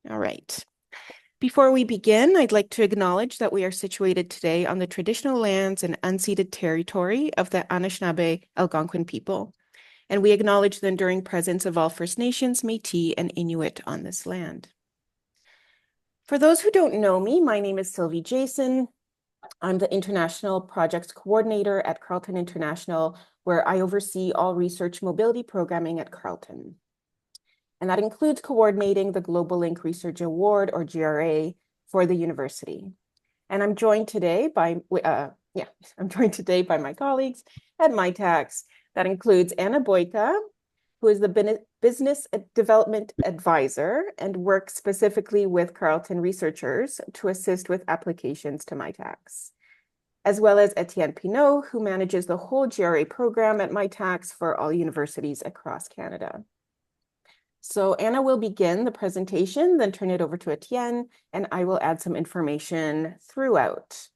All right. Before we begin, I'd like to acknowledge that we are situated today on the traditional lands and unceded territory of the Anishinaabe Algonquin people, and we acknowledge the enduring presence of all First Nations, Métis, and Inuit on this land. For those who don't know me, my name is Sylvie Jason. I'm the International Projects Coordinator at Carleton International, where I oversee all research mobility programming at Carleton. And that includes coordinating the Globalink Research Award, or GRA, for the university. And I'm joined today by my colleagues at Mitacs. That includes Anna Boyka, who is the Business Development Advisor and works specifically with Carleton researchers to assist with applications to Mitacs, as well as Etienne Pinault, who manages the whole GRA program at Mitacs for all universities across Canada. So Anna will begin the presentation, then turn it over to Etienne, and I will add some information throughout.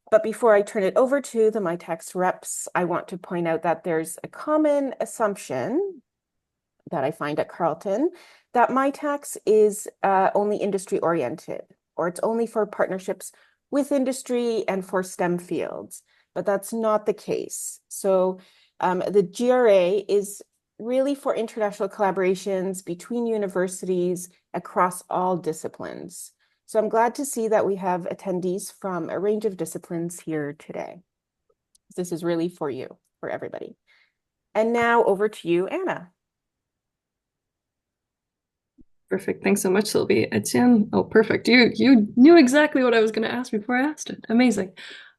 But before I turn it over to the Mitacs reps, I want to point out that there's a common assumption that I find at Carleton that Mitacs is only industry oriented, or it's only for partnerships with industry and for STEM fields, but that's not the case. So the GRA is really for international collaborations between universities across all disciplines. So I'm glad to see that we have attendees from a range of disciplines here today. This is really for you, for everybody. And now over to you, Anna. Perfect. Thanks so much, Sylvie. Etienne. Oh, perfect. You knew exactly what I was going to ask before I asked it. Amazing.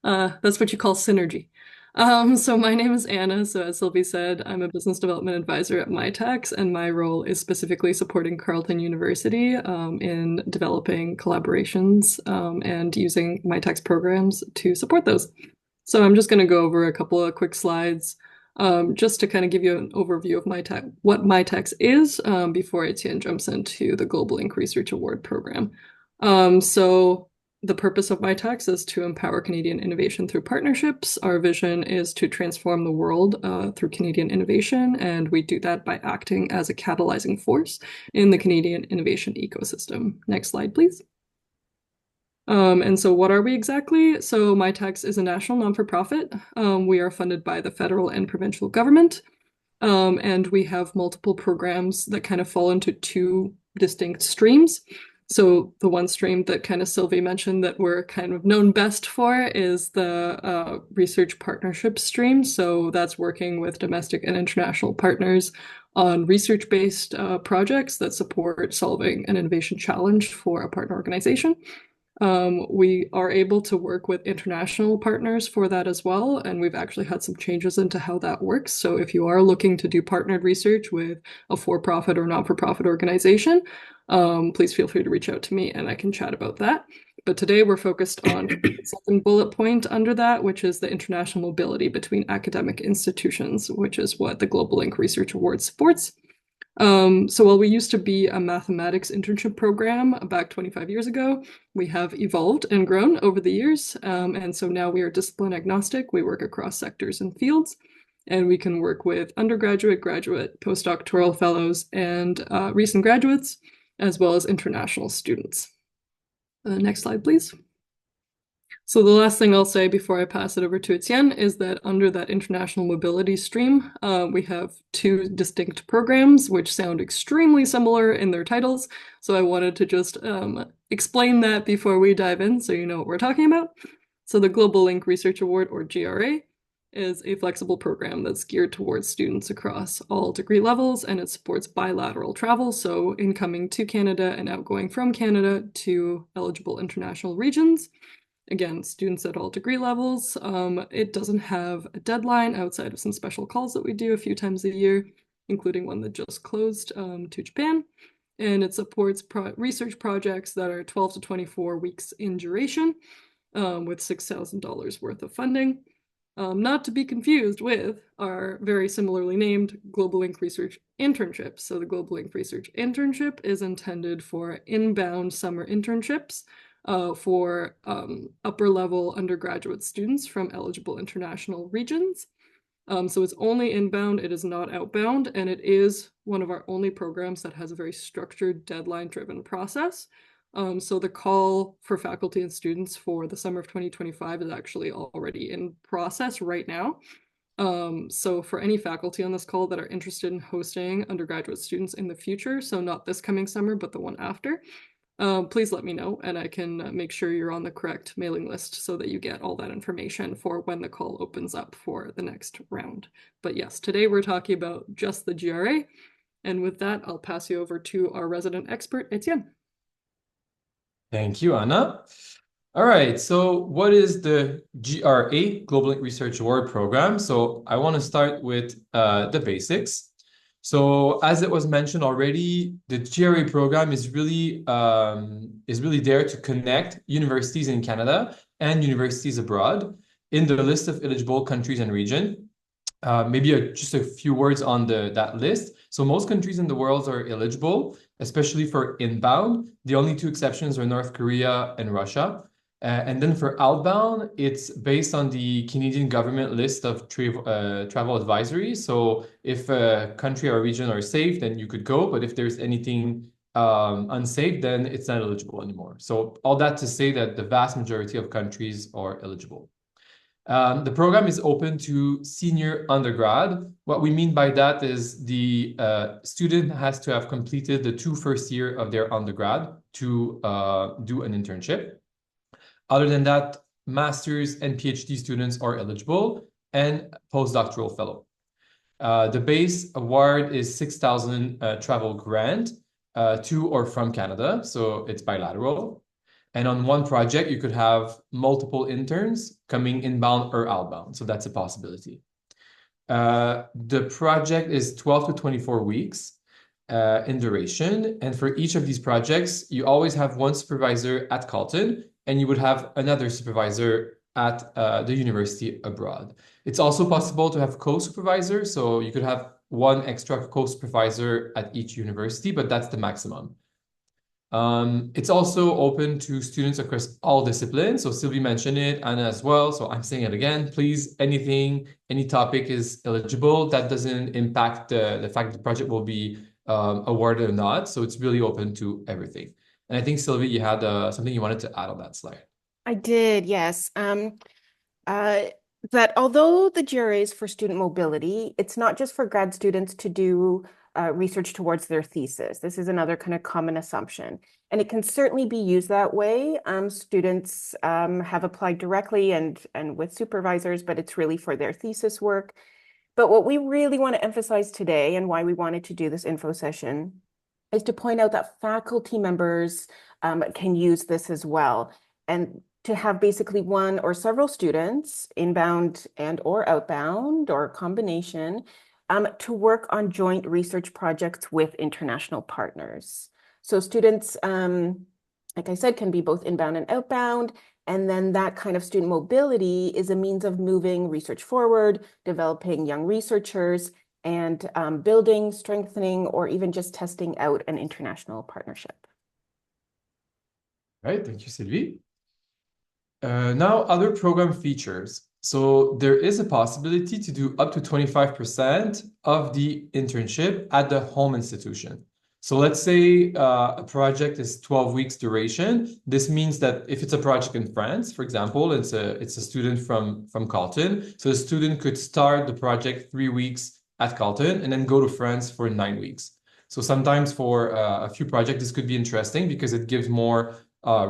That's what you call synergy. So my name is Anna. So as Sylvie said, I'm a business development advisor at Mitacs, and my role is specifically supporting Carleton University in developing collaborations and using Mitacs programs to support those. So I'm just going to go over a couple of quick slides just to kind of give you an overview of what Mitacs is before Etienne jumps into the Globalink Research Award program. So the purpose of Mitacs is to empower Canadian innovation through partnerships. Our vision is to transform the world through Canadian innovation, and we do that by acting as a catalyzing force in the Canadian innovation ecosystem. Next slide, please. And so what are we exactly? So Mitacs is a national non-for-profit. We are funded by the federal and provincial government. And we have multiple programs that kind of fall into two distinct streams. So the one stream that kind of Sylvie mentioned that we're kind of known best for is the research partnership stream. So that's working with domestic and international partners on research-based projects that support solving an innovation challenge for a partner organization. We are able to work with international partners for that as well, and we've actually had some changes into how that works. So if you are looking to do partnered research with a for-profit or not-for-profit organization, please feel free to reach out to me and I can chat about that. But today we're focused on the second bullet point under that, which is the international mobility between academic institutions, which is what the Globalink Research Award supports. So while we used to be a mathematics internship program back 25 years ago, we have evolved and grown over the years. And so now we are discipline agnostic. We work across sectors and fields, and we can work with undergraduate, graduate, postdoctoral fellows, and recent graduates, as well as international students. Next slide, please. So the last thing I'll say before I pass it over to Etienne is that under that international mobility stream, we have two distinct programs which sound extremely similar in their titles. So I wanted to just explain that before we dive in so you know what we're talking about. So the Globalink Research Award, or GRA, is a flexible program that's geared towards students across all degree levels, and it supports bilateral travel, so incoming to Canada and outgoing from Canada to eligible international regions. Again, students at all degree levels. It doesn't have a deadline outside of some special calls that we do a few times a year, including one that just closed to Japan. And it supports research projects that are 12 to 24 weeks in duration with $6,000 worth of funding. Not to be confused with our very similarly named Globalink Research Internships. So the Globalink Research Internship is intended for inbound summer internships for upper level undergraduate students from eligible international regions. So it's only inbound, it is not outbound, and it is one of our only programs that has a very structured, deadline-driven process. So the call for faculty and students for the summer of 2025 is actually already in process right now. So for any faculty on this call that are interested in hosting undergraduate students in the future, so not this coming summer, but the one after, please let me know and I can make sure you're on the correct mailing list so that you get all that information for when the call opens up for the next round. But yes, today we're talking about just the GRA. And with that, I'll pass you over to our resident expert, Etienne. Thank you, Anna. All right, so what is the GRA, Globalink Research Award program? So I want to start with the basics. So as it was mentioned already, the GRA program is really there to connect universities in Canada and universities abroad in the list of eligible countries and region. Maybe just a few words on that list. So most countries in the world are eligible, especially for inbound. The only two exceptions are North Korea and Russia. And then for outbound, it's based on the Canadian government list of travel advisories. So if a country or region are safe, then you could go. But if there's anything unsafe, then it's not eligible anymore. So all that to say that the vast majority of countries are eligible. The program is open to senior undergrad. What we mean by that is the student has to have completed the first year of their undergrad to do an internship. Other than that, master's and PhD students are eligible and postdoctoral fellow. The base award is 6,000 travel grant to or from Canada, so it's bilateral. And on one project, you could have multiple interns coming inbound or outbound. So that's a possibility. The project is 12 to 24 weeks in duration. And for each of these projects, you always have one supervisor at Carleton, and you would have another supervisor at the university abroad. It's also possible to have co-supervisors. So you could have one extra co-supervisor at each university, but that's the maximum. It's also open to students across all disciplines. So Sylvie mentioned it, Anna as well. So I'm saying it again, please, any topic is eligible. That doesn't impact the fact the project will be awarded or not. So it's really open to everything. And I think, Sylvie, you had something you wanted to add on that slide. I did, yes. That although the GRA is for student mobility, it's not just for grad students to do research towards their thesis. This is another kind of common assumption. And it can certainly be used that way. Students have applied directly and with supervisors, but it's really for their thesis work. But what we really want to emphasize today and why we wanted to do this info session is to point out that faculty members can use this as well. And to have basically one or several students, inbound and or outbound or a combination, to work on joint research projects with international partners. So students, like I said, can be both inbound and outbound. And then that kind of student mobility is a means of moving research forward, developing young researchers, and building, strengthening, or even just testing out an international partnership. All right, thank you, Sylvie. Now, other program features. So there is a possibility to do up to 25% of the internship at the home institution. So let's say a project is 12 weeks duration. This means that if it's a project in France, for example, it's a student from Carleton. So the student could start the project 3 weeks at Carleton and then go to France for 9 weeks. So sometimes for a few projects, this could be interesting because it gives more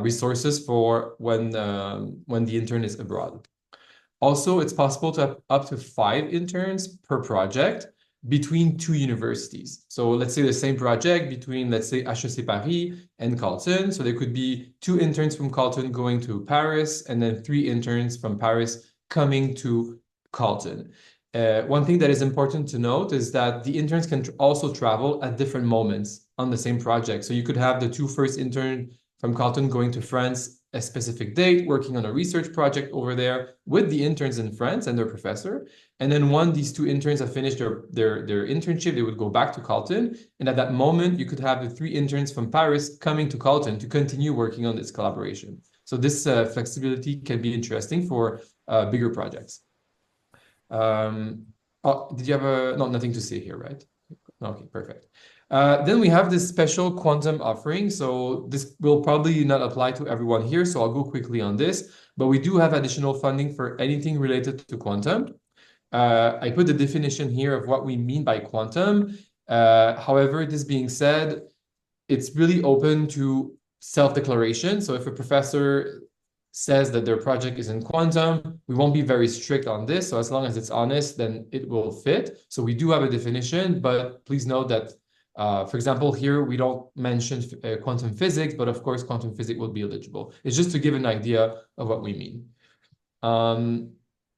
resources for when the intern is abroad. Also, it's possible to have up to 5 interns per project between 2 universities. So let's say the same project between, let's say, HEC Paris and Carleton. So there could be 2 interns from Carleton going to Paris and then 3 interns from Paris coming to Carleton. One thing that is important to note is that the interns can also travel at different moments on the same project. So you could have the 2 first interns from Carleton going to France a specific date, working on a research project over there with the interns in France and their professor. And then when these 2 interns have finished their internship, they would go back to Carleton. And at that moment, you could have the 3 interns from Paris coming to Carleton to continue working on this collaboration. So this flexibility can be interesting for bigger projects. Oh, did you have no, nothing to say here, right? Okay, perfect. Then we have this special quantum offering. So this will probably not apply to everyone here, so I'll go quickly on this. But we do have additional funding for anything related to quantum. I put the definition here of what we mean by quantum. However, this being said, it's really open to self-declaration. So if a professor says that their project is in quantum, we won't be very strict on this. So as long as it's honest, then it will fit. So we do have a definition, but please note that, for example, here we don't mention quantum physics, but of course, quantum physics will be eligible. It's just to give an idea of what we mean.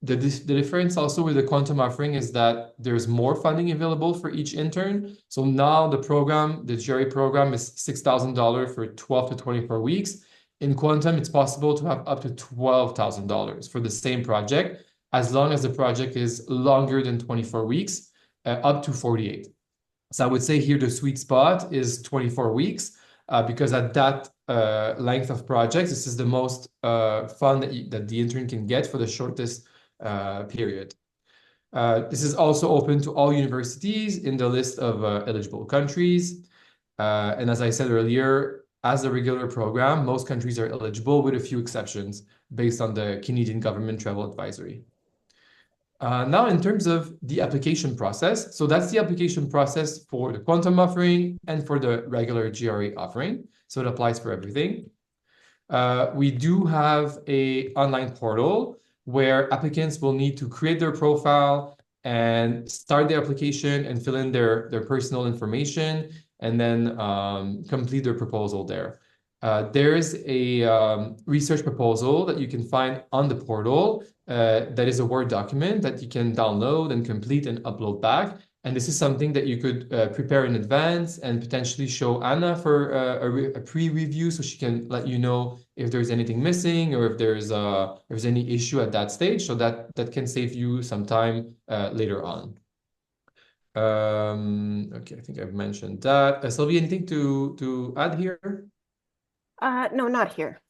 The difference also with the quantum offering is that there's more funding available for each intern. So now the program, the GRA program, is $6,000 for 12 to 24 weeks. In quantum, it's possible to have up to $12,000 for the same project, as long as the project is longer than 24 weeks, up to 48. So I would say here the sweet spot is 24 weeks, because at that length of projects, this is the most fun that the intern can get for the shortest period. This is also open to all universities in the list of eligible countries. And as I said earlier, as a regular program, most countries are eligible with a few exceptions based on the Canadian government travel advisory. Now, in terms of the application process, so that's the application process for the quantum offering and for the regular GRA offering. So it applies for everything. We do have an online portal where applicants will need to create their profile and start their application and fill in their personal information and then complete their proposal there. There's a research proposal that you can find on the portal that is a Word document that you can download and complete and upload back. And this is something that you could prepare in advance and potentially show Anna for a pre-review so she can let you know if there's anything missing or if there's any issue at that stage. So that can save you some time later on. Okay, I think I've mentioned that. Sylvie, anything to add here? No, not here.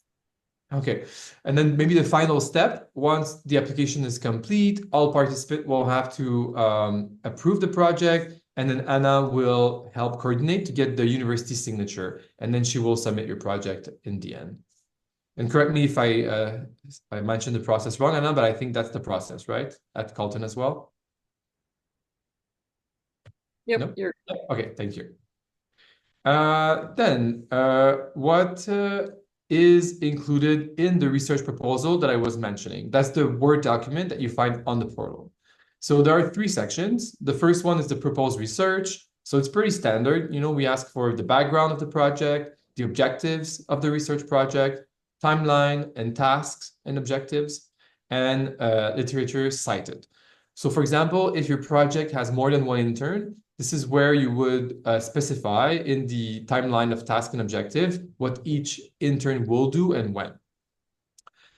Okay, and then maybe the final step, once the application is complete, all participants will have to approve the project, and then Anna will help coordinate to get the university signature, and then she will submit your project in the end. And correct me if I mentioned the process wrong, Anna, but I think that's the process, right? At Carleton as well? Yep, No? you're Okay, thank you. Then what is included in the research proposal that I was mentioning? That's the Word document that you find on the portal. So there are 3 sections. The first one is the proposed research. So it's pretty standard. You know, we ask for the background of the project, the objectives of the research project, timeline and tasks and objectives, and literature cited. So for example, if your project has more than 1 intern, this is where you would specify in the timeline of task and objective what each intern will do and when.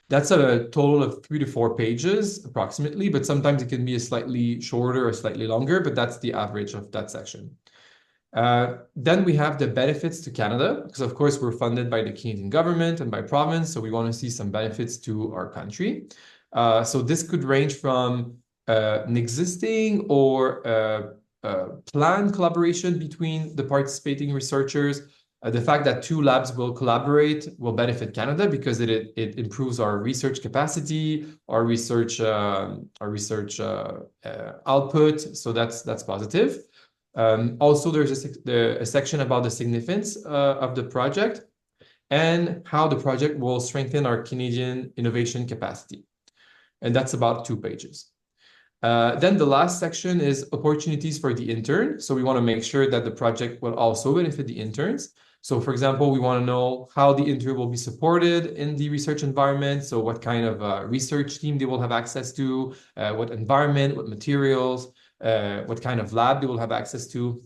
That's a total of 3 to 4 pages approximately, but sometimes it can be a slightly shorter or slightly longer, but that's the average of that section. Then we have the benefits to Canada, because of course we're funded by the Canadian government and by province, so we want to see some benefits to our country. So this could range from an existing or planned collaboration between the participating researchers. The fact that 2 labs will collaborate will benefit Canada because it improves our research capacity, our research output. So that's positive. Also, there's a section about the significance of the project and how the project will strengthen our Canadian innovation capacity. And that's about 2 pages. Then the last section is opportunities for the intern. So we want to make sure that the project will also benefit the interns. So for example, we want to know how the intern will be supported in the research environment. So what kind of research team they will have access to, what environment, what materials, what kind of lab they will have access to.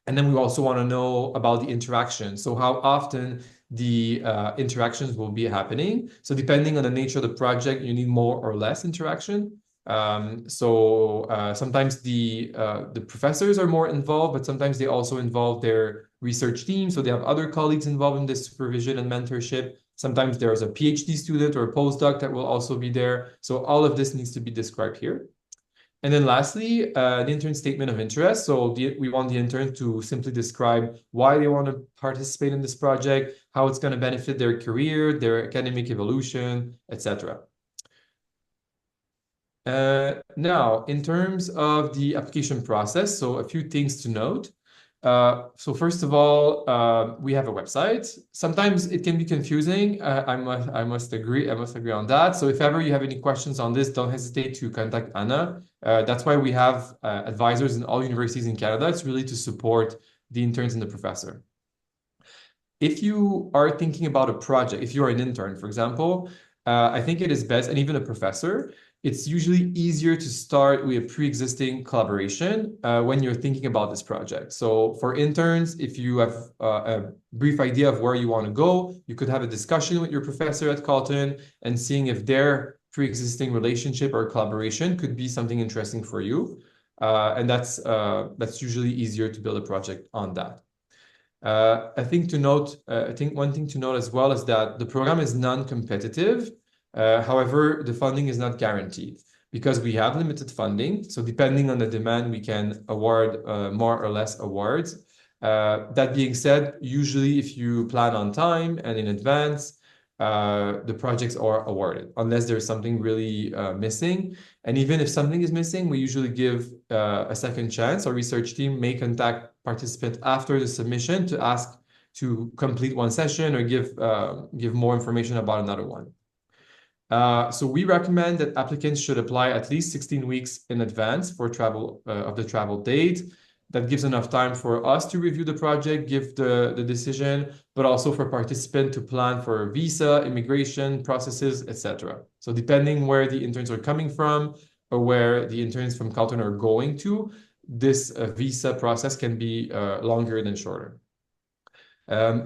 And then we also want to know about the interaction. So how often the interactions will be happening. So depending on the nature of the project, you need more or less interaction. Sometimes the professors are more involved, but sometimes they also involve their research team. So they have other colleagues involved in this supervision and mentorship. Sometimes there's a PhD student or a postdoc that will also be there. So all of this needs to be described here. And then lastly, the intern statement of interest. So we want the intern to simply describe why they want to participate in this project, how it's going to benefit their career, their academic evolution, etc. Now, in terms of the application process, so a few things to note. So first of all, we have a website. Sometimes it can be confusing. I must agree on that. So if ever you have any questions on this, don't hesitate to contact Anna. That's why we have advisors in all universities in Canada. It's really to support the interns and the professor. If you are thinking about a project, if you're an intern, for example, I think it is best, and even a professor, it's usually easier to start with a pre-existing collaboration when you're thinking about this project. So for interns, if you have a brief idea of where you want to go, you could have a discussion with your professor at Carleton and seeing if their pre-existing relationship or collaboration could be something interesting for you. And that's usually easier to build a project on that. I think one thing to note as well is that the program is non-competitive. However, the funding is not guaranteed because we have limited funding. So depending on the demand, we can award more or less awards. That being said, usually if you plan on time and in advance, the projects are awarded unless there's something really missing. And even if something is missing, we usually give a second chance. Our research team may contact participants after the submission to ask to complete one session or give more information about another one. So we recommend that applicants should apply at least 16 weeks in advance for travel of the travel date. That gives enough time for us to review the project, give the decision, but also for participant to plan for visa, immigration processes, etc. So depending where the interns are coming from or where the interns from Carleton are going to, this visa process can be longer than shorter.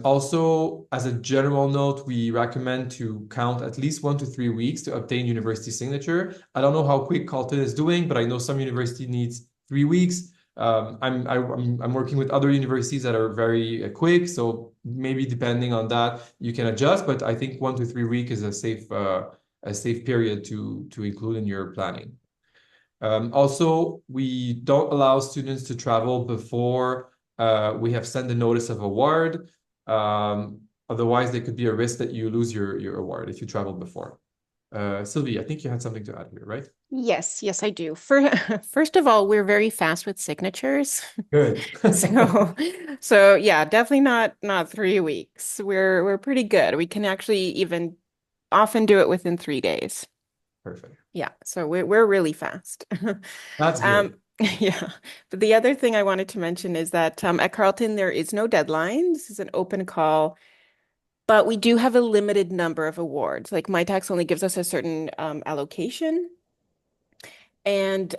Also, as a general note, we recommend to count at least 1 to 3 weeks to obtain university signature. I don't know how quick Carleton is doing, but I know some university needs 3 weeks. I'm working with other universities that are very quick, so maybe depending on that, you can adjust. But I think 1 to 3 weeks is a safe period to include in your planning. Also, we don't allow students to travel before we have sent the notice of award. Otherwise, there could be a risk that you lose your award if you travel before. Sylvie, I think you had something to add here, right? Yes, I do. First of all, we're very fast with signatures. Good. So yeah, definitely not 3 weeks. We're pretty good. We can actually even often do it within 3 days. Perfect. Yeah, so we're really fast. That's good. Yeah, but the other thing I wanted to mention is that at Carleton there is no deadline. This is an open call, but we do have a limited number of awards. Like Mitacs only gives us a certain allocation. And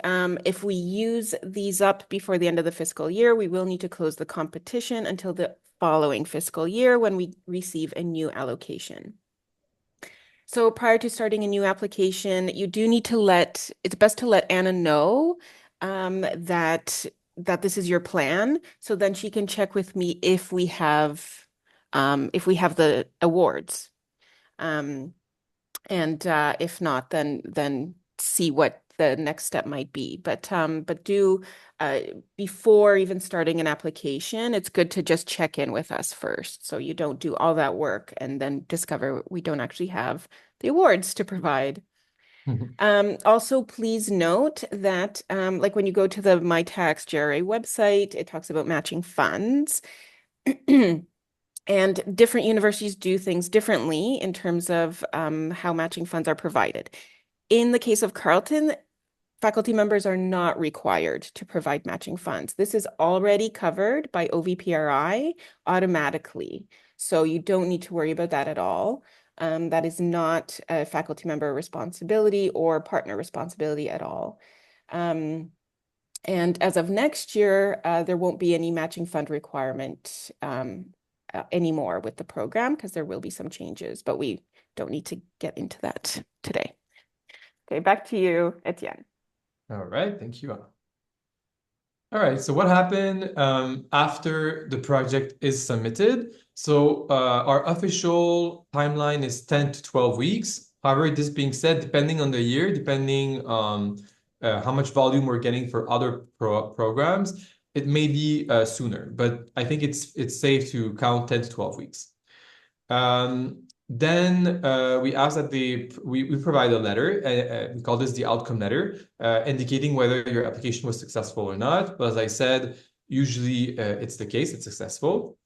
if we use these up before the end of the fiscal year, we will need to close the competition until the following fiscal year when we receive a new allocation. So prior to starting a new application, you do need to it's best to let Anna know that this is your plan. So then she can check with me if we have the awards. And if not, then see what the next step might be. But before even starting an application, it's good to just check in with us first, so you don't do all that work and then discover we don't actually have the awards to provide. Also, please note that like when you go to the Mitacs GRA website, it talks about matching funds. And different universities do things differently in terms of how matching funds are provided. In the case of Carleton, faculty members are not required to provide matching funds. This is already covered by OVPRI automatically, so you don't need to worry about that at all. That is not a faculty member responsibility or partner responsibility at all. And as of next year, there won't be any matching fund requirement anymore with the program because there will be some changes, but we don't need to get into that today. Okay, back to you, Etienne. All right, thank you. All right, so what happened after the project is submitted? So our official timeline is 10 to 12 weeks. However, this being said, depending on the year, depending how much volume we're getting for other programs, it may be sooner, but I think it's safe to count 10 to 12 weeks. Then we ask that we provide a letter, we call this the outcome letter, indicating whether your application was successful or not. But as I said, usually it's the case, it's successful.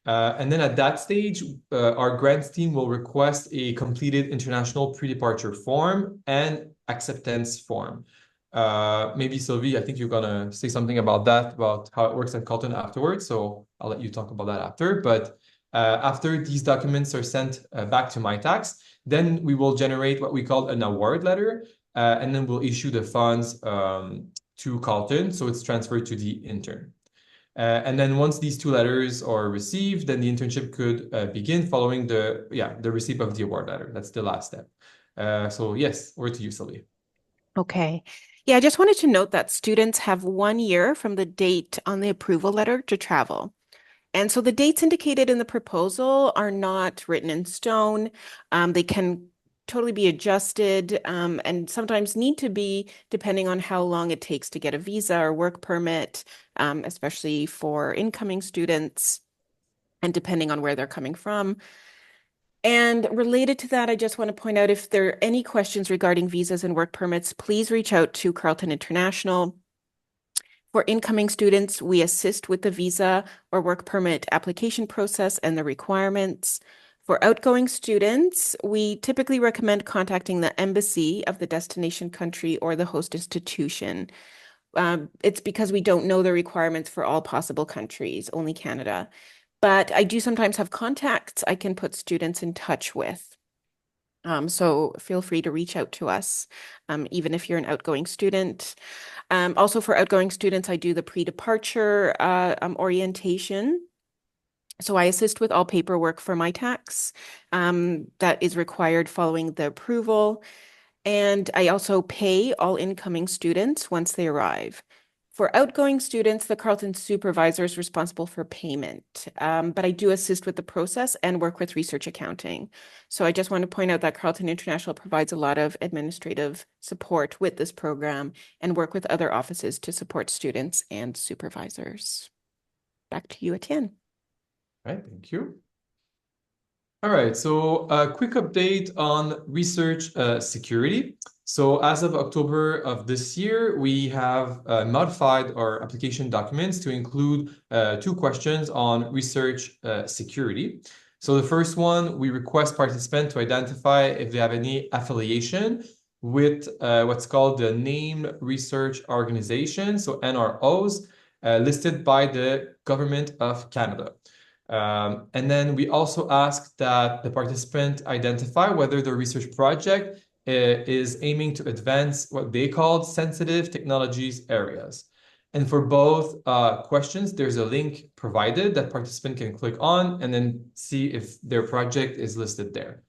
And then at that stage, our grants team will request a completed international pre-departure form and acceptance form. Maybe Sylvie, I think you're gonna say something about that, about how it works at Carleton afterwards. So I'll let you talk about that after. But after these documents are sent back to Mitacs, then we will generate what we call an award letter, and then we'll issue the funds to Carleton, so it's transferred to the intern. And then once these two letters are received, then the internship could begin following the receipt of the award letter. That's the last step. So yes, over to you, Sylvie. Okay. Yeah, I just wanted to note that students have 1 year from the date on the approval letter to travel. And so the dates indicated in the proposal are not written in stone. They can totally be adjusted, and sometimes need to be depending on how long it takes to get a visa or work permit, especially for incoming students, and depending on where they're coming from. And related to that, I just want to point out, if there are any questions regarding visas and work permits, please reach out to Carleton International. For incoming students, we assist with the visa or work permit application process and the requirements. For outgoing students, we typically recommend contacting the embassy of the destination country or the host institution. It's because we don't know the requirements for all possible countries, only Canada. But I do sometimes have contacts I can put students in touch with. So feel free to reach out to us, even if you're an outgoing student. Also for outgoing students, I do the pre-departure orientation. So I assist with all paperwork for Mitacs that is required following the approval. And I also pay all incoming students once they arrive. For outgoing students, the Carleton supervisor is responsible for payment, but I do assist with the process and work with research accounting. So I just want to point out that Carleton International provides a lot of administrative support with this program and work with other offices to support students and supervisors. Back to you, Etienne. All right, thank you. All right, so a quick update on research security. So as of October of this year, we have modified our application documents to include 2 questions on research security. So the first one, we request participants to identify if they have any affiliation with what's called the Named Research Organization, so NROs, listed by the Government of Canada. And then we also ask that the participant identify whether the research project is aiming to advance what they call sensitive technologies areas. And for both questions, there's a link provided that participant can click on and then see if their project is listed there.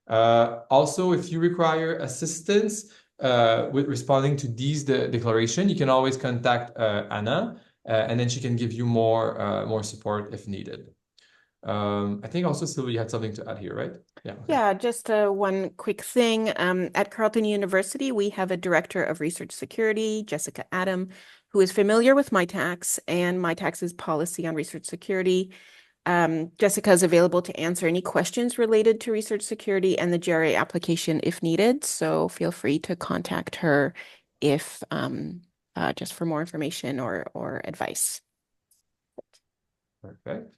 Also, if you require assistance with responding to these declaration, you can always contact Anna, and then she can give you more support if needed. I think also, Sylvia, you had something to add here, right? Yeah. Okay. Yeah, just one quick thing. At Carleton University, we have a director of research security, Jessica Adam, who is familiar with Mitacs and Mitacs's policy on research security. Jessica is available to answer any questions related to research security and the GRA application if needed. So feel free to contact her if just for more information or advice. Perfect.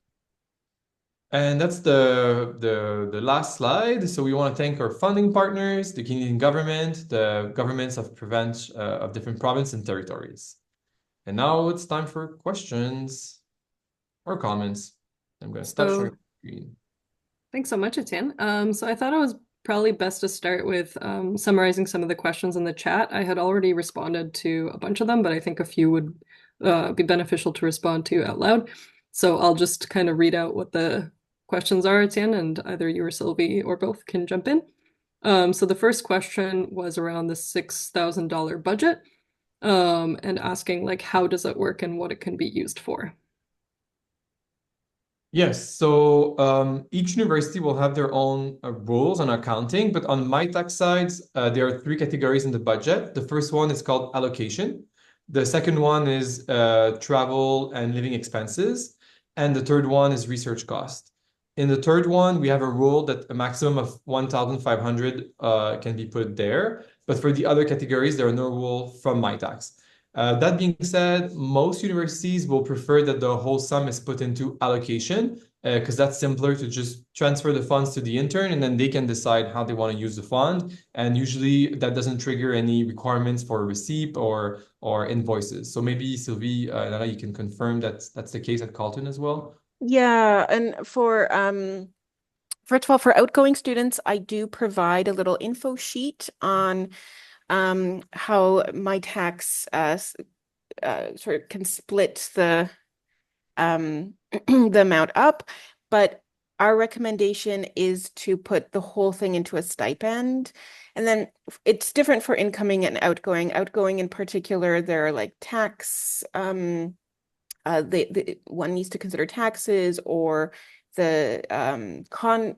And that's the last slide. So we want to thank our funding partners, the Canadian government, the governments of different provinces and territories. And now it's time for questions or comments. I'm going to stop sharing the screen. Thanks so much, Etienne. So I thought it was probably best to start with summarizing some of the questions in the chat. I had already responded to a bunch of them, but I think a few would be beneficial to respond to out loud. So I'll just kind of read out what the questions are, Etienne, and either you or Sylvie or both can jump in. So the first question was around the $6,000 budget, and asking like how does it work and what it can be used for. Yes, so each university will have their own rules on accounting, but on Mitacs sides, there are three categories in the budget. The first one is called allocation. The second one is travel and living expenses. And the third one is research cost. In the third one, we have a rule that a maximum of 1,500 can be put there. But for the other categories, there are no rule from Mitacs. That being said, most universities will prefer that the whole sum is put into allocation because that's simpler to just transfer the funds to the intern and then they can decide how they want to use the fund. And usually that doesn't trigger any requirements for receipt or invoices. So maybe Sylvie, Nana, you can confirm that that's the case at Carleton as well. Yeah, and for first of all, for outgoing students, I do provide a little info sheet on how my tax sort of can split the the amount up, but our recommendation is to put the whole thing into a stipend. And then it's different for incoming and outgoing. Outgoing in particular, there are like tax the one needs to consider taxes or the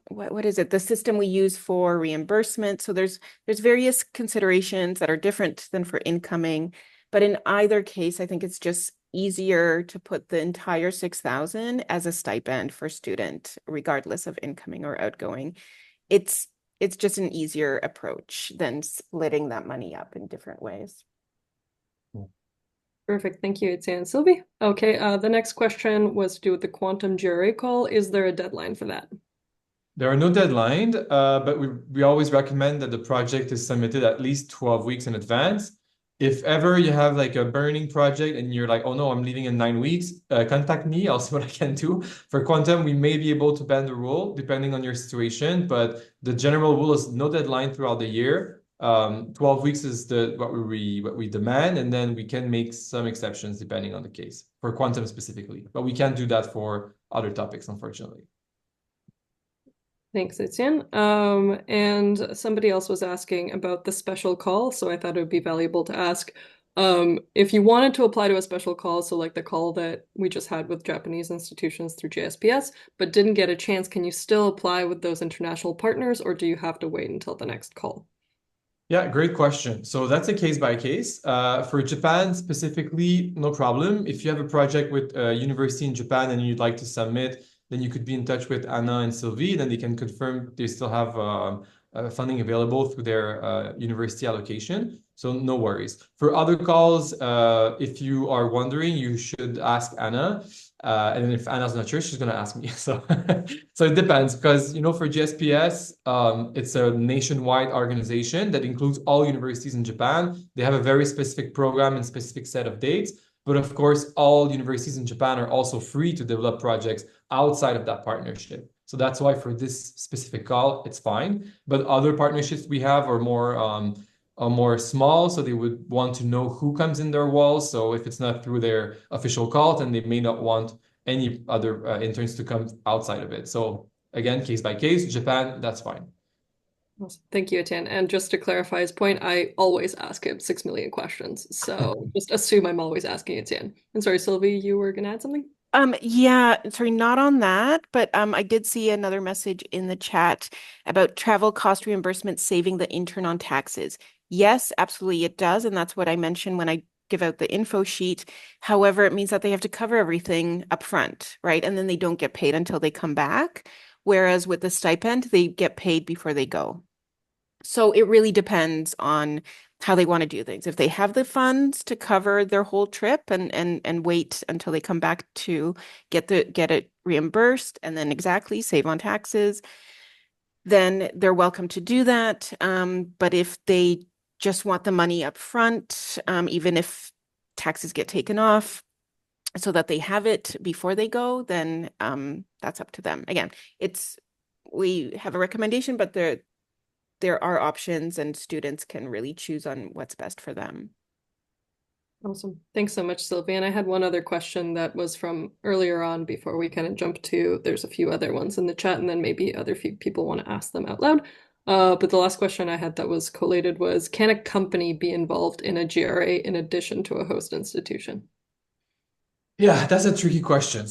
what is it, the system we use for reimbursement. So there's various considerations that are different than for incoming, but in either case I think it's just easier to put the entire 6,000 as a stipend for student regardless of incoming or outgoing. It's just an easier approach than splitting that money up in different ways. Perfect. Thank you, Etienne. Sylvie? Okay, the next question was to do with the quantum GRA call. Is there a deadline for that? There are no deadline, but we always recommend that the project is submitted at least 12 weeks in advance. If ever you have like a burning project and you're like, oh no, I'm leaving in 9 weeks, contact me. I'll see what I can do. For quantum, we may be able to bend the rule depending on your situation, but the general rule is no deadline throughout the year. 12 weeks is what we demand, and then we can make some exceptions depending on the case for quantum specifically, but we can't do that for other topics, unfortunately. Thanks, Etienne. And somebody else was asking about the special call, so I thought it would be valuable to ask. If you wanted to apply to a special call, so like the call that we just had with Japanese institutions through JSPS, but didn't get a chance, can you still apply with those international partners, or do you have to wait until the next call? Yeah, great question. So that's a case by case. For Japan specifically, no problem. If you have a project with a university in Japan and you'd like to submit, then you could be in touch with Anna and Sylvie, then they can confirm they still have funding available through their university allocation. So no worries. For other calls, if you are wondering, you should ask Anna. And then if Anna's not sure, she's going to ask me. So, so it depends because, you know, for GSPS, it's a nationwide organization that includes all universities in Japan. They have a very specific program and specific set of dates. But of course, all universities in Japan are also free to develop projects outside of that partnership. So that's why for this specific call, it's fine. But other partnerships we have are more small, so they would want to know who comes in their walls. So if it's not through their official call, then they may not want any other interns to come outside of it. So again, case by case, Japan, that's fine. Awesome. Thank you, Etienne. And just to clarify his point, I always ask him 6 million questions. So just assume I'm always asking Etienne. And sorry, Sylvie, you were going to add something? Yeah, sorry, not on that, but I did see another message in the chat about travel cost reimbursement saving the intern on taxes. Yes, absolutely it does, and that's what I mentioned when I give out the info sheet. However, it means that they have to cover everything up front, right? And then they don't get paid until they come back. Whereas with the stipend, they get paid before they go. So it really depends on how they want to do things. If they have the funds to cover their whole trip and wait until they come back to get it reimbursed and then exactly save on taxes, then they're welcome to do that. But if they just want the money up front, even if taxes get taken off so that they have it before they go, then that's up to them. Again, we have a recommendation, but there are options and students can really choose on what's best for them. Awesome. Thanks so much, Sylvie. And I had one other question that was from earlier on before we kind of jump to, there's a few other ones in the chat, and then maybe other few people want to ask them out loud. But the last question I had that was collated was, can a company be involved in a GRA in addition to a host institution? Yeah, that's a tricky question.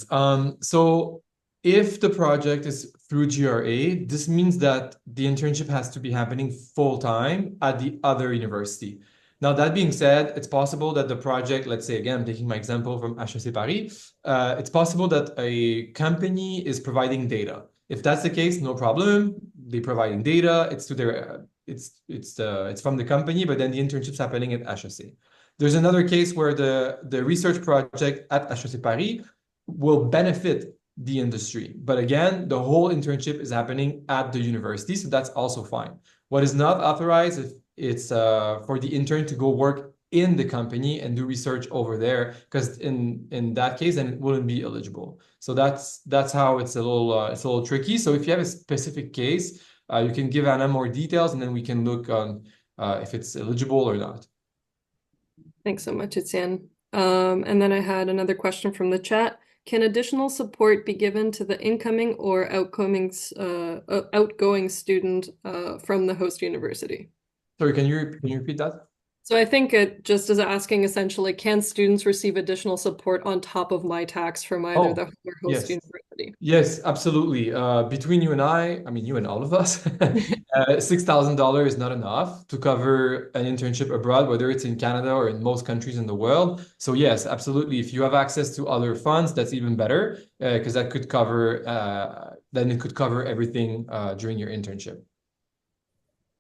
So if the project is through GRA, this means that the internship has to be happening full time at the other university. Now, that being said, it's possible that the project, let's say again, I'm taking my example from HEC Paris, it's possible that a company is providing data. If that's the case, no problem. They're providing data. It's to their it's from the company, but then the internship's happening at HEC. There's another case where the research project at HEC Paris will benefit the industry. But again, the whole internship is happening at the university, so that's also fine. What is not authorized if it's for the intern to go work in the company and do research over there, because in that case, then it wouldn't be eligible. So that's how it's a little tricky. So if you have a specific case, you can give Anna more details, and then we can look on if it's eligible or not. Thanks so much, Etienne. And then I had another question from the chat. Can additional support be given to the incoming or outgoing student from the host university? Sorry, can you repeat that? So I think it just is asking essentially, can students receive additional support on top of Mitacs from either the home or host yes. university? Yes, absolutely. Between you and I mean, you and all of us, $6,000 is not enough to cover an internship abroad, whether it's in Canada or in most countries in the world. So yes, absolutely. If you have access to other funds, that's even better, because that could cover, then it could cover everything during your internship.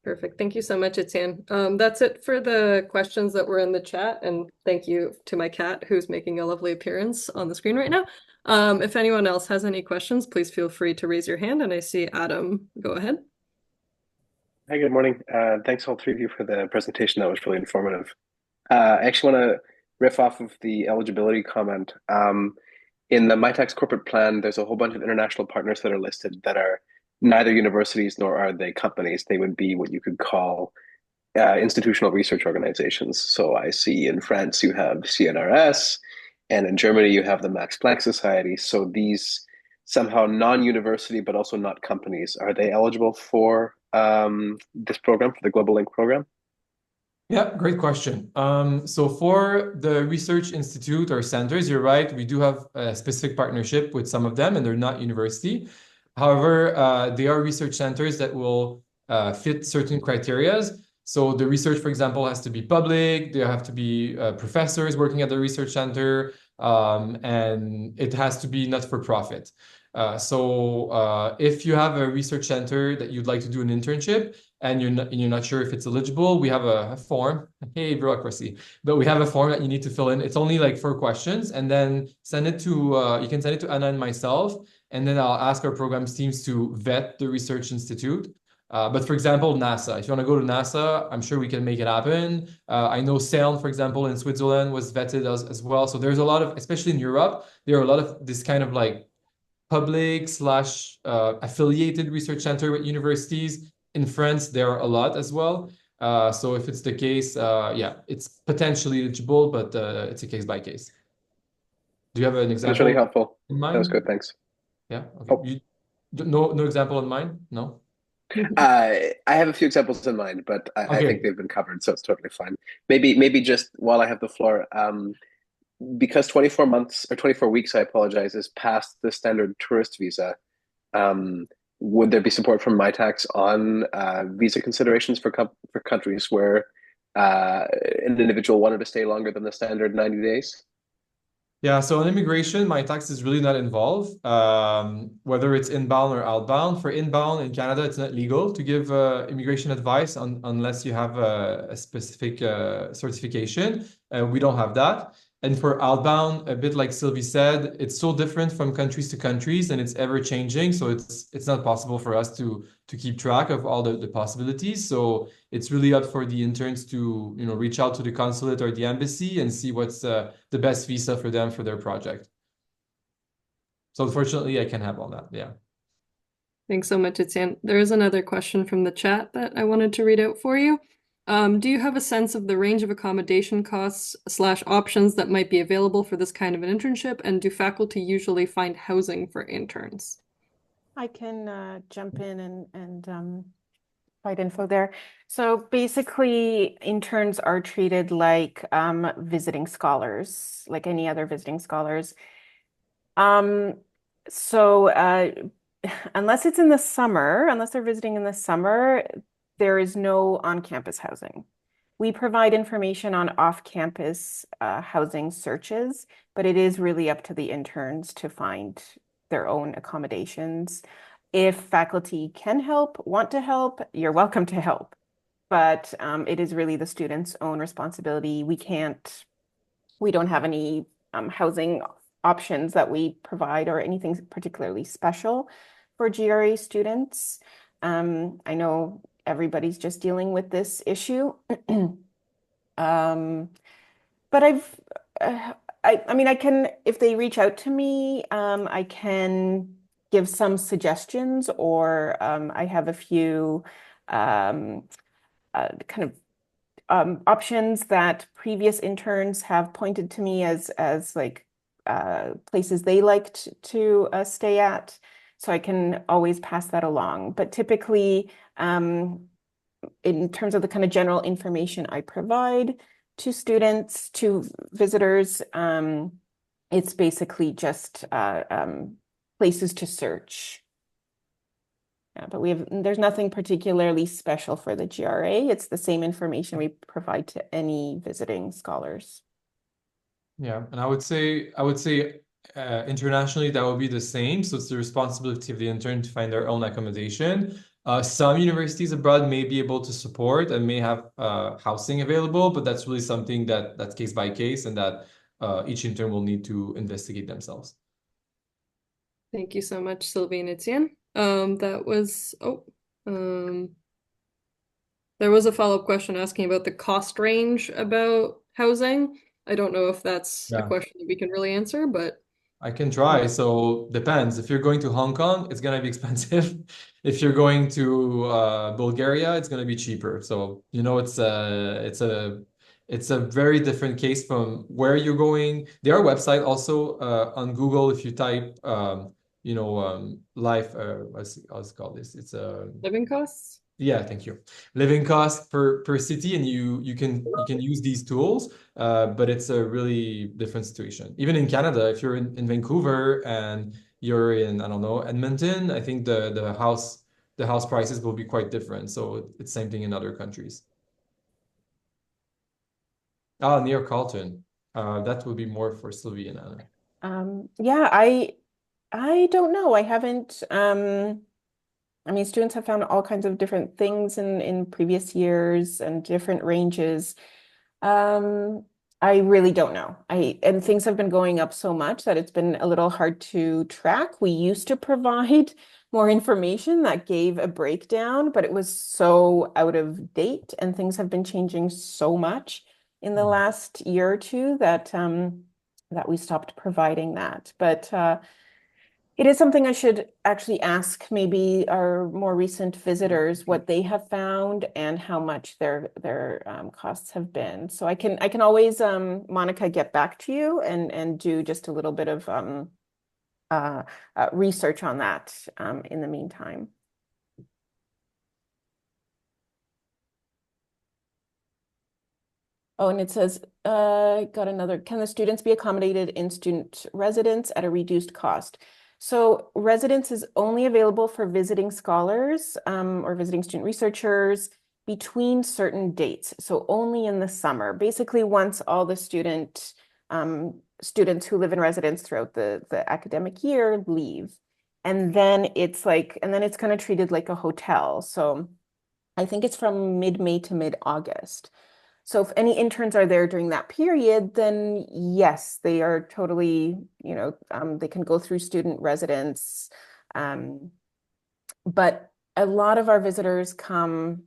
Perfect. Thank you so much, Etienne. That's it for the questions that were in the chat. And thank you to my cat who's making a lovely appearance on the screen right now. If anyone else has any questions, please feel free to raise your hand. And I see Adam. Go ahead. Hi, good morning. Thanks all three of you for the presentation. That was really informative. I actually want to riff off of the eligibility comment. In the Mitacs corporate plan, there's a whole bunch of international partners that are listed that are neither universities nor are they companies. They would be what you could call institutional research organizations. So I see in France you have CNRS, and in Germany you have the Max Planck Society. So these somehow non-university but also not companies, are they eligible for this program, for the Globalink program? Yeah, great question. So for the research institute or centers, you're right, we do have a specific partnership with some of them, and they're not university. However, they are research centers that will fit certain criterias. So the research, for example, has to be public, there have to be professors working at the research center, and it has to be not for profit. So if you have a research center that you'd like to do an internship and you're not sure if it's eligible, we have a form. Hey, bureaucracy. But we have a form that you need to fill in. It's only like 4 questions, and then send it to you can send it to Anna and myself, and then I'll ask our programs teams to vet the research institute. But for example, NASA, if you want to go to NASA, I'm sure we can make it happen. I know CERN, for example, in Switzerland was vetted as well. So there's a lot of, especially in Europe, there are a lot of this kind of like public / affiliated research center with universities. In France, there are a lot as well. So if it's the case, yeah, it's potentially eligible, but it's a case by case. Do you have an example? That's really helpful. In mind? That was good, thanks. Yeah. Okay. No example in mind? No? I have a few examples in mind, but I think they've been covered, so it's totally fine. Maybe just while I have the floor, because 24 months or 24 weeks, I apologize, is past the standard tourist visa. Would there be support from Mitacs on visa considerations for countries where an individual wanted to stay longer than the standard 90 days? Yeah, so on immigration, Mitacs is really not involved, whether it's inbound or outbound. For inbound in Canada, it's not legal to give immigration advice unless you have a specific certification. We don't have that. And for outbound, a bit like Sylvie said, it's so different from countries to countries, and it's ever changing. So it's not possible for us to keep track of all the possibilities. So it's really up for the interns to reach out to the consulate or the embassy and see what's the best visa for them for their project. So unfortunately, I can't have all that. Yeah. Thanks so much, Etienne. There is another question from the chat that I wanted to read out for you. Do you have a sense of the range of accommodation costs / options that might be available for this kind of an internship? And do faculty usually find housing for interns? I can jump in and provide info there. So basically, interns are treated like visiting scholars, like any other visiting scholars. So unless it's in the summer, unless they're visiting in the summer, there is no on-campus housing. We provide information on off-campus housing searches, but it is really up to the interns to find their own accommodations. If faculty can help, want to help, you're welcome to help. But it is really the student's own responsibility. We don't have any housing options that we provide or anything particularly special for GRA students. I know everybody's just dealing with this issue. But I mean, I can, if they reach out to me, I can give some suggestions, or I have a few kind of options that previous interns have pointed to me as like places they liked to stay at. So I can always pass that along. But typically, in terms of the kind of general information I provide to students, to visitors, it's basically just places to search. Yeah, but there's nothing particularly special for the GRA. It's the same information we provide to any visiting scholars. Yeah, and I would say internationally that would be the same. So it's the responsibility of the intern to find their own accommodation. Some universities abroad may be able to support and may have housing available, but that's really something that's case by case, and that each intern will need to investigate themselves. Thank you so much, Sylvie and Etienne. That was there was a follow-up question asking about the cost range about housing. I don't know if that's a Yeah. question that we can really answer, but I can try. So depends. If you're going to Hong Kong, it's gonna be expensive. If you're going to Bulgaria, it's gonna be cheaper. So it's a very different case from where you're going. There are websites also on Google. If you type life what's it called this? It's a living costs? Yeah, thank you. Living cost per city, and you can use these tools, but it's a really different situation. Even in Canada, if you're in Vancouver and you're in, I don't know, Edmonton, I think the house prices will be quite different. So it's same thing in other countries. Near Carlton. That would be more for Sylvie and Anna. Yeah, I don't know. I haven't I mean, students have found all kinds of different things in previous years and different ranges. Um, I really don't know. And things have been going up so much that it's been a little hard to track. We used to provide more information that gave a breakdown, but it was so out of date, and things have been changing so much in the last year or two that that we stopped providing that. But it is something I should actually ask maybe our more recent visitors what they have found and how much their costs have been. So I can always Monica, get back to you and do just a little bit of research on that in the meantime. Oh, and it says, got another, can the students be accommodated in student residence at a reduced cost? So residence is only available for visiting scholars or visiting student researchers between certain dates. So only in the summer. Basically, once all the students who live in residence throughout the academic year leave. And then it's kind of treated like a hotel. So I think it's from mid-May to mid-August. So if any interns are there during that period, then yes, they are totally, they can go through student residence. But a lot of our visitors come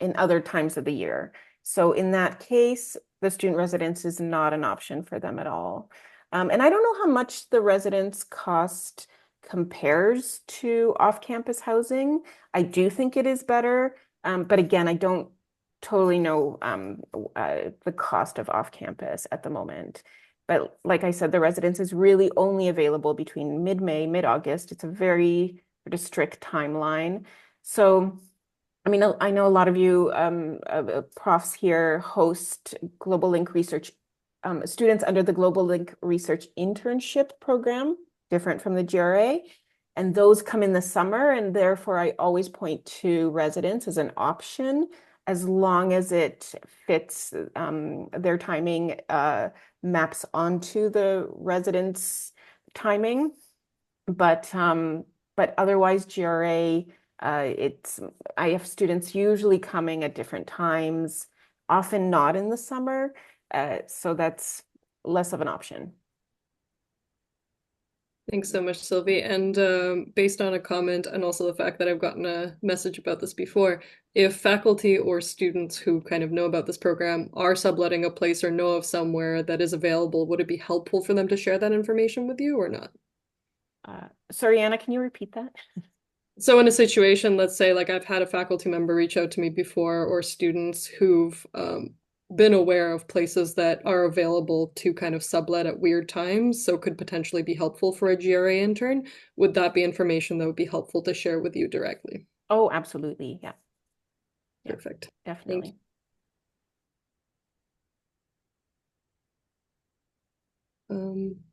in other times of the year. So in that case, the student residence is not an option for them at all. And I don't know how much the residence cost compares to off-campus housing. I do think it is better. But again, I don't totally know the cost of off-campus at the moment. But like I said, the residence is really only available between mid-May, mid-August. It's a very strict timeline. So, I mean, I know a lot of you profs here host Globalink Research students under the Globalink Research Internship Program. different from the GRA. And those come in the summer, and therefore I always point to residence as an option as long as it fits their timing, maps onto the residence timing. But otherwise, GRA, I have students usually coming at different times, often not in the summer, so that's less of an option. Thanks so much, Sylvie. And based on a comment and also the fact that I've gotten a message about this before, if faculty or students who kind of know about this program are subletting a place or know of somewhere that is available, would it be helpful for them to share that information with you or not? Sorry, Anna, can you repeat that? So in a situation, let's say like I've had a faculty member reach out to me before, or students who've been aware of places that are available to kind of sublet at weird times, so could potentially be helpful for a GRA intern. Would that be information that would be helpful to share with you directly? Oh, absolutely. Yeah. Perfect. Definitely.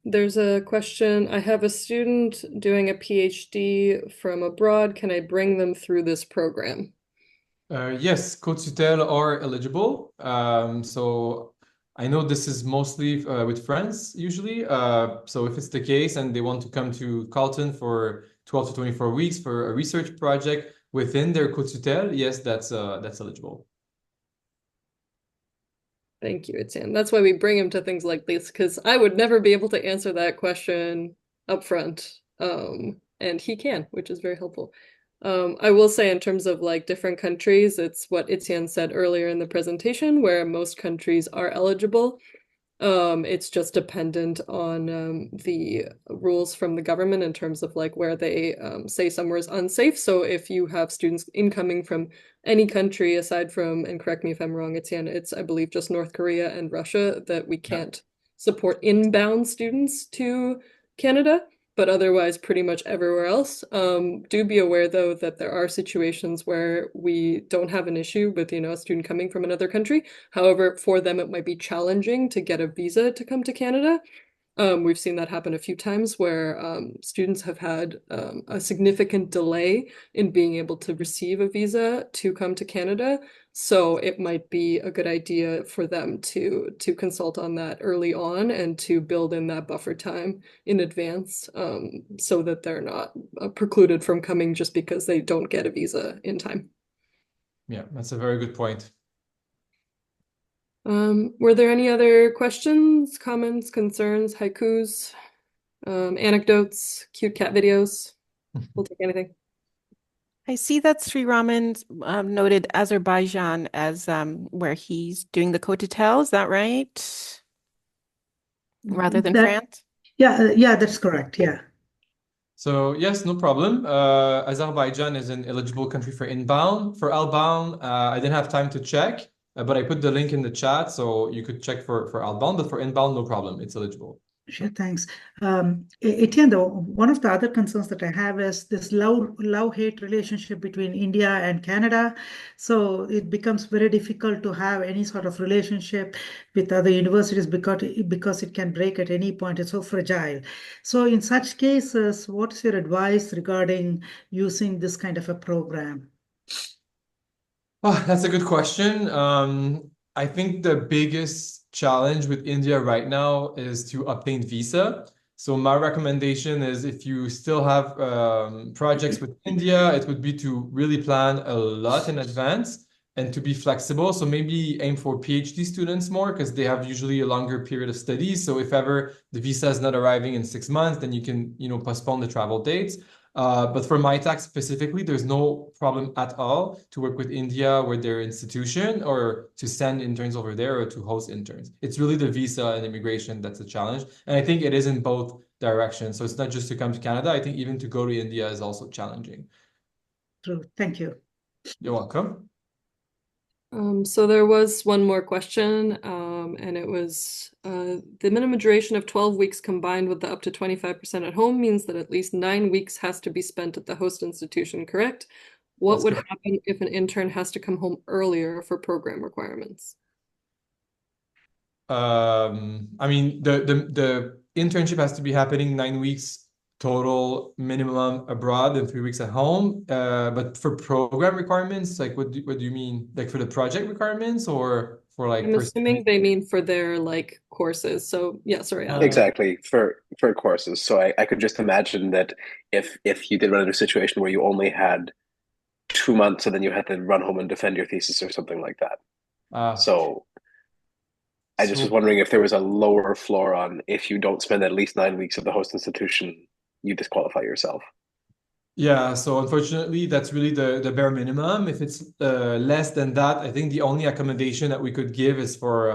There's a question. I have a student doing a PhD from abroad. Can I bring them through this program? Yes, co-tutel are eligible. So I know this is mostly with friends usually. So if it's the case and they want to come to Carleton for 12 to 24 weeks for a research project within their co-tutel, yes, that's eligible. Thank you, Etienne. That's why we bring him to things like this, because I would never be able to answer that question up front. And he can, which is very helpful. I will say in terms of like different countries, it's what Etienne said earlier in the presentation, where most countries are eligible. It's just dependent on the rules from the government in terms of like where they say somewhere is unsafe. So if you have students incoming from any country aside from, and correct me if I'm wrong, it's I believe just North Korea and Russia that we can't support inbound students to Canada, but otherwise pretty much everywhere else. Do be aware though that there are situations where we don't have an issue with, a student coming from another country. However, for them, it might be challenging to get a visa to come to Canada. We've seen that happen a few times where students have had a significant delay in being able to receive a visa to come to Canada. So it might be a good idea for them to consult on that early on and to build in that buffer time in advance, so that they're not precluded from coming just because they don't get a visa in time. Yeah, that's a very good point. Were there any other questions, comments, concerns, haikus, anecdotes, cute cat videos? We'll take anything. I see that Sri Raman noted Azerbaijan as where he's doing the co-tutel. Is that right? Rather than France? Yeah, that's correct. Yeah. So yes, no problem. Azerbaijan is an eligible country for inbound. For outbound, I didn't have time to check, but I put the link in the chat, so you could check for outbound. But for inbound, no problem. It's eligible. Sure, thanks. Etienne, though, one of the other concerns that I have is this love-hate relationship between India and Canada. So it becomes very difficult to have any sort of relationship with other universities because it can break at any point. It's so fragile. So in such cases, what is your advice regarding using this kind of a program? Oh, that's a good question. I think the biggest challenge with India right now is to obtain visa. So my recommendation is if you still have projects with India, it would be to really plan a lot in advance and to be flexible. So maybe aim for PhD students more because they have usually a longer period of studies. So if ever the visa is not arriving in 6 months, then you can, postpone the travel dates. But for Mitacs specifically, there's no problem at all to work with India with their institution or to send interns over there or to host interns. It's really the visa and immigration that's a challenge. And I think it is in both directions. So it's not just to come to Canada. I think even to go to India is also challenging. True. Thank you. You're welcome. So there was one more question, and it was the minimum duration of 12 weeks combined with the up to 25% at home means that at least 9 weeks has to be spent at the host institution, correct? What would happen if an intern has to come home earlier for program requirements? I mean, the internship has to be happening 9 weeks total minimum abroad and 3 weeks at home. But for program requirements, like what do you mean? Like for the project requirements or for like I'm assuming they mean for their like courses. So yeah, sorry, Adam. Exactly, for courses. So I could just imagine that if you did run into a situation where you only had 2 months and then you had to run home and defend your thesis or something like that. So I just was so wondering if there was a lower floor on if you don't spend at least 9 weeks at the host institution, you disqualify yourself. yeah, so unfortunately, that's really the bare minimum. If it's less than that, I think the only accommodation that we could give is for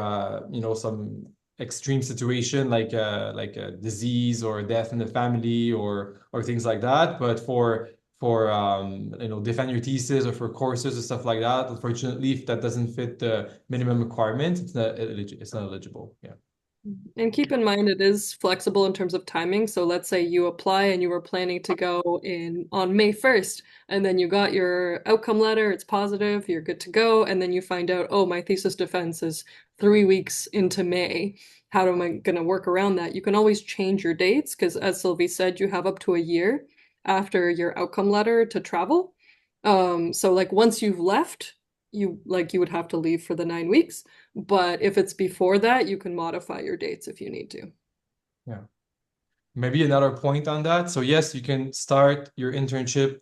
some extreme situation like a disease or death in the family or things like that. But for defend your thesis or for courses or stuff like that, unfortunately, if that doesn't fit the minimum requirement, it's not eligible. Yeah. And keep in mind, it is flexible in terms of timing. So let's say you apply and you were planning to go in on May 1st, and then you got your outcome letter, it's positive, you're good to go, and then you find out, oh, my thesis defense is 3 weeks into May. How am I going to work around that? You can always change your dates because, as Sylvie said, you have up to a year after your outcome letter to travel. So like once you've left, you would have to leave for the 9 weeks. But if it's before that, you can modify your dates if you need to. Yeah. Maybe another point on that. So yes, you can start your internship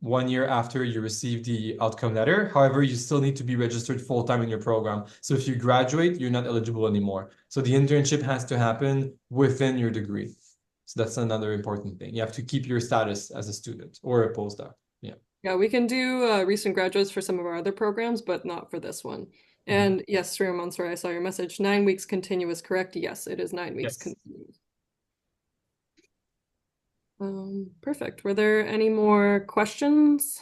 1 year after you receive the outcome letter. However, you still need to be registered full-time in your program. So if you graduate, you're not eligible anymore. So the internship has to happen within your degree. So that's another important thing. You have to keep your status as a student or a postdoc. Yeah. Yeah, we can do recent graduates for some of our other programs, but not for this one. And yes, Sriram, I'm sorry, I saw your message. 9 weeks continuous, correct? Yes, it is 9 weeks Yes. continuous. Perfect. Were there any more questions?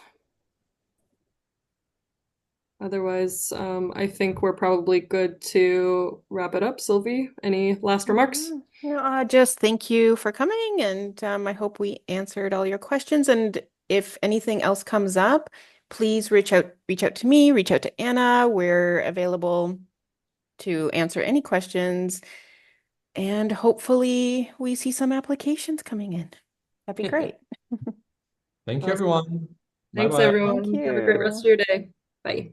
Otherwise, I think we're probably good to wrap it up. Sylvie, any last remarks? No, just thank you for coming, and I hope we answered all your questions. And if anything else comes up, please reach out to me, reach out to Anna. We're available to answer any questions, and hopefully we see some applications coming in. That'd be great. Thank you, Awesome. everyone. Thanks, Bye-bye. everyone. Thank Have a great you. rest of your day. Bye.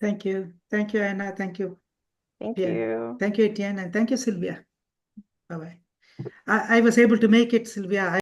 Thank you. Thank you, Anna. Thank you. Thank Yeah. you. Thank you, Etienne, and thank you, Sylvia. Bye-bye. I was able to make it, Sylvia.